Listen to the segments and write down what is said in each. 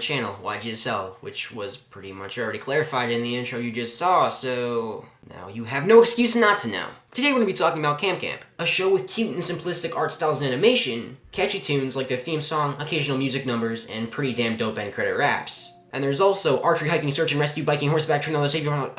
channel, YGSL, which was pretty much already clarified in the intro you just saw, so now you have no excuse not to know. Today we're going to be talking about Camp Camp, a show with cute and simplistic art styles and animation, catchy tunes like their theme song, occasional music numbers, and pretty damn dope end credit raps. And there's also archery, hiking, search and rescue, biking, horseback, train, all the savior.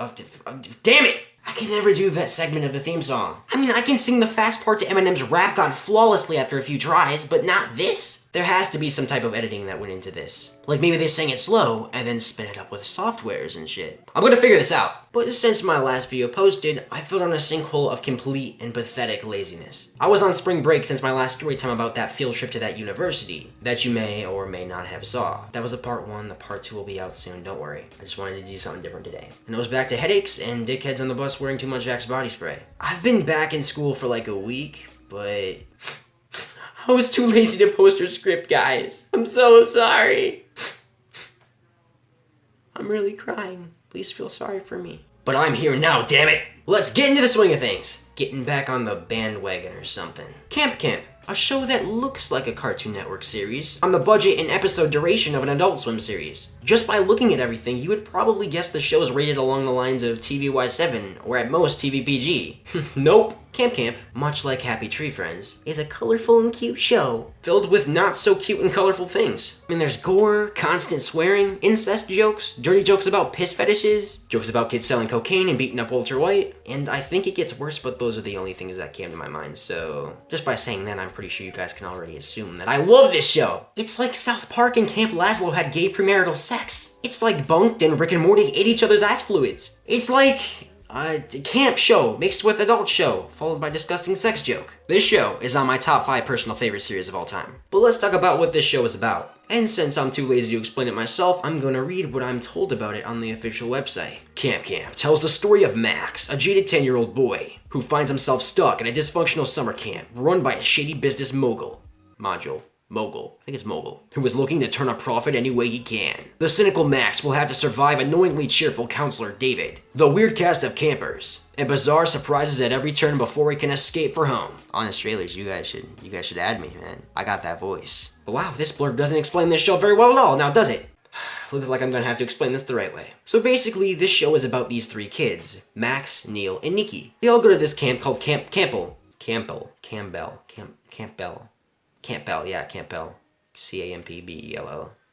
Damn it! I can never do that segment of the theme song. I mean, I can sing the fast part to Eminem's Rap God flawlessly after a few tries, but not this? There has to be some type of editing that went into this. Like maybe they sang it slow and then sped it up with softwares and shit. I'm gonna figure this out. But since my last video posted, I fell down a sinkhole of complete and pathetic laziness. I was on spring break since my last story time about that field trip to that university that you may or may not have saw. That was a part 1, the part 2 will be out soon, don't worry. I just wanted to do something different today. And it was back to headaches and dickheads on the bus wearing too much Axe body spray. I've been back in school for like a week, but I was too lazy to post her script, guys. I'm so sorry. I'm really crying. Please feel sorry for me. But I'm here now, damn it! Let's get into the swing of things. Getting back on the bandwagon or something. Camp Camp, a show that looks like a Cartoon Network series on the budget and episode duration of an Adult Swim series. Just by looking at everything, you would probably guess the show is rated along the lines of TVY7 or at most TVPG. Nope. Camp Camp, much like Happy Tree Friends, is a colorful and cute show filled with not so cute and colorful things. I mean, there's gore, constant swearing, incest jokes, dirty jokes about piss fetishes, jokes about kids selling cocaine and beating up Walter White, and I think it gets worse, but those are the only things that came to my mind, so just by saying that, I'm pretty sure you guys can already assume that I love this show. It's like South Park and Camp Lazlo had gay premarital sex. It's like Bunked and Rick and Morty ate each other's ass fluids. It's like a camp show mixed with adult show, followed by disgusting sex joke. This show is on my top 5 personal favorite series of all time. But let's talk about what this show is about. And since I'm too lazy to explain it myself, I'm gonna read what I'm told about it on the official website. Camp Camp tells the story of Max, a jaded 10-year-old boy, who finds himself stuck in a dysfunctional summer camp run by a shady business mogul. Mogul, who is looking to turn a profit any way he can. The cynical Max will have to survive annoyingly cheerful counselor David, the weird cast of campers, and bizarre surprises at every turn before he can escape for home. Honest trailers, you guys should add me, man. I got that voice. But wow, this blurb doesn't explain this show very well at all, now does it? Looks like I'm gonna have to explain this the right way. So basically, this show is about these 3 kids, Max, Neil, and Nikki. They all go to this camp called Campbell, Campbell,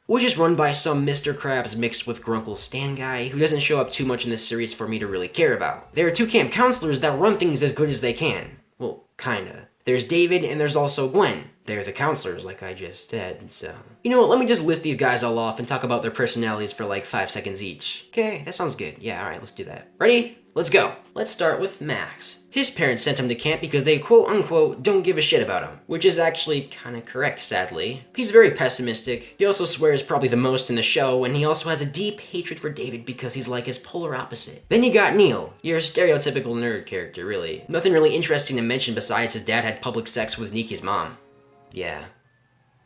which is run by some Mr. Krabs mixed with Grunkle Stan guy who doesn't show up too much in this series for me to really care about. There are 2 camp counselors that run things as good as they can. Well, kinda. There's David and there's also Gwen. They're the counselors, like I just said, so. You know what, let me just list these guys all off and talk about their personalities for like 5 seconds each. Okay, that sounds good. Yeah, alright, let's do that. Ready? Let's go. Let's start with Max. His parents sent him to camp because they quote-unquote don't give a shit about him, which is actually kinda correct, sadly. He's very pessimistic. He also swears probably the most in the show, and he also has a deep hatred for David because he's like his polar opposite. Then you got Neil, your stereotypical nerd character, really. Nothing really interesting to mention besides his dad had public sex with Nikki's mom. Yeah,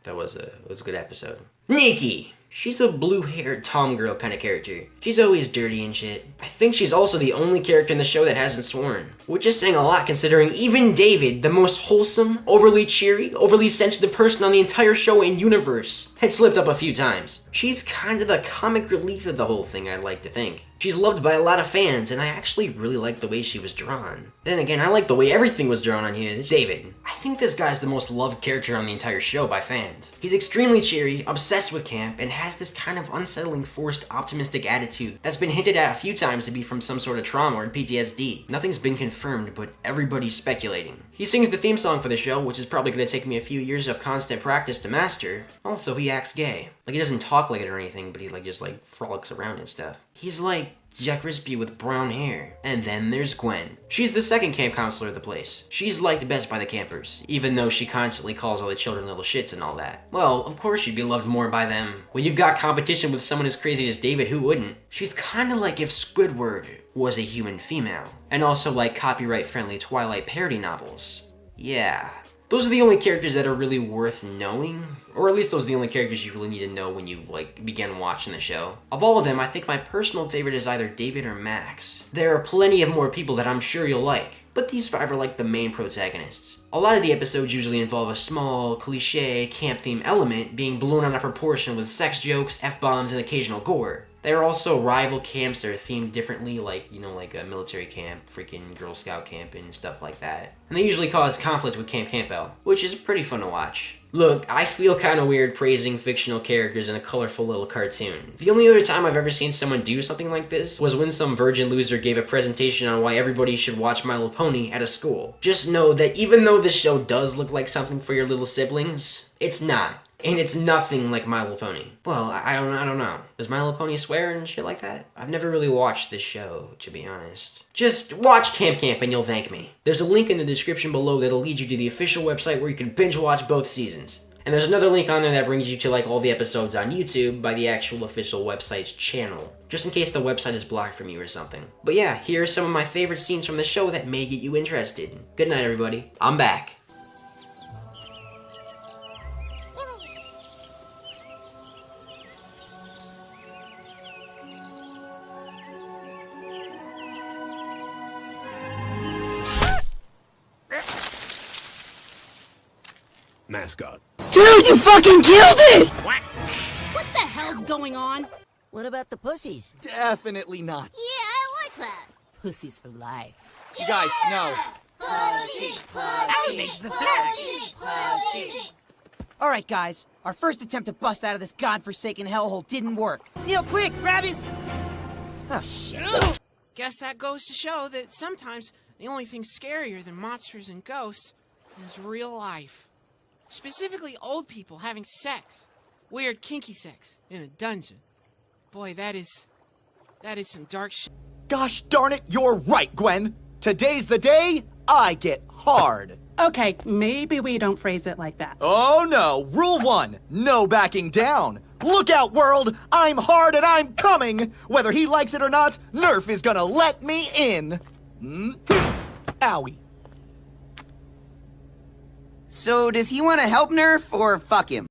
that was a good episode. Nikki! She's a blue-haired tom girl kind of character. She's always dirty and shit. I think she's also the only character in the show that hasn't sworn, which is saying a lot considering even David, the most wholesome, overly cheery, overly sensitive person on the entire show and universe, had slipped up a few times. She's kind of the comic relief of the whole thing, I'd like to think. She's loved by a lot of fans, and I actually really like the way she was drawn. Then again, I like the way everything was drawn on here. It's David. I think this guy's the most loved character on the entire show by fans. He's extremely cheery, obsessed with camp, and has this kind of unsettling, forced, optimistic attitude that's been hinted at a few times to be from some sort of trauma or PTSD. Nothing's been confirmed, but everybody's speculating. He sings the theme song for the show, which is probably going to take me a few years of constant practice to master. Also, he acts gay. Like, he doesn't talk like it or anything, but he just frolics around and stuff. He's like Jack Crispy with brown hair. And then there's Gwen. She's the second camp counselor of the place. She's liked best by the campers, even though she constantly calls all the children little shits and all that. Well, of course she'd be loved more by them. When you've got competition with someone as crazy as David, who wouldn't? She's kinda like if Squidward was a human female. And also like copyright-friendly Twilight parody novels. Yeah. Those are the only characters that are really worth knowing, or at least those are the only characters you really need to know when you, like, begin watching the show. Of all of them, I think my personal favorite is either David or Max. There are plenty of more people that I'm sure you'll like, but these 5 are like the main protagonists. A lot of the episodes usually involve a small, cliche, camp theme element being blown out of proportion with sex jokes, F-bombs, and occasional gore. There are also rival camps that are themed differently, like, you know, like a military camp, freaking Girl Scout camp, and stuff like that. And they usually cause conflict with Camp Campbell, which is pretty fun to watch. Look, I feel kinda weird praising fictional characters in a colorful little cartoon. The only other time I've ever seen someone do something like this was when some virgin loser gave a presentation on why everybody should watch My Little Pony at a school. Just know that even though this show does look like something for your little siblings, it's not. And it's nothing like My Little Pony. Well, I don't know. Does My Little Pony swear and shit like that? I've never really watched this show, to be honest. Just watch Camp Camp and you'll thank me. There's a link in the description below that'll lead you to the official website where you can binge watch both seasons. And there's another link on there that brings you to like all the episodes on YouTube by the actual official website's channel, just in case the website is blocked from you or something. But yeah, here are some of my favorite scenes from the show that may get you interested. Good night, everybody. I'm back. Mascot. Dude, you fucking killed it! What the hell's going on? What about the pussies? Definitely not. Yeah, I like that. Pussies for life. You guys, no. Pussy, pussy, pussy, pussy. All right, guys. Our first attempt to bust out of this godforsaken hellhole didn't work. Neil, quick, grab his... Oh, shit. Guess that goes to show that sometimes the only thing scarier than monsters and ghosts is real life. Specifically old people having sex. Weird kinky sex in a dungeon. Boy, that is some dark shit. Gosh darn it, you're right, Gwen. Today's the day I get hard. Okay, maybe we don't phrase it like that. Oh no, rule 1, no backing down. Look out, world, I'm hard and I'm coming. Whether he likes it or not, Nerf is gonna let me in. Owie. So, does he want to help Nerf or fuck him?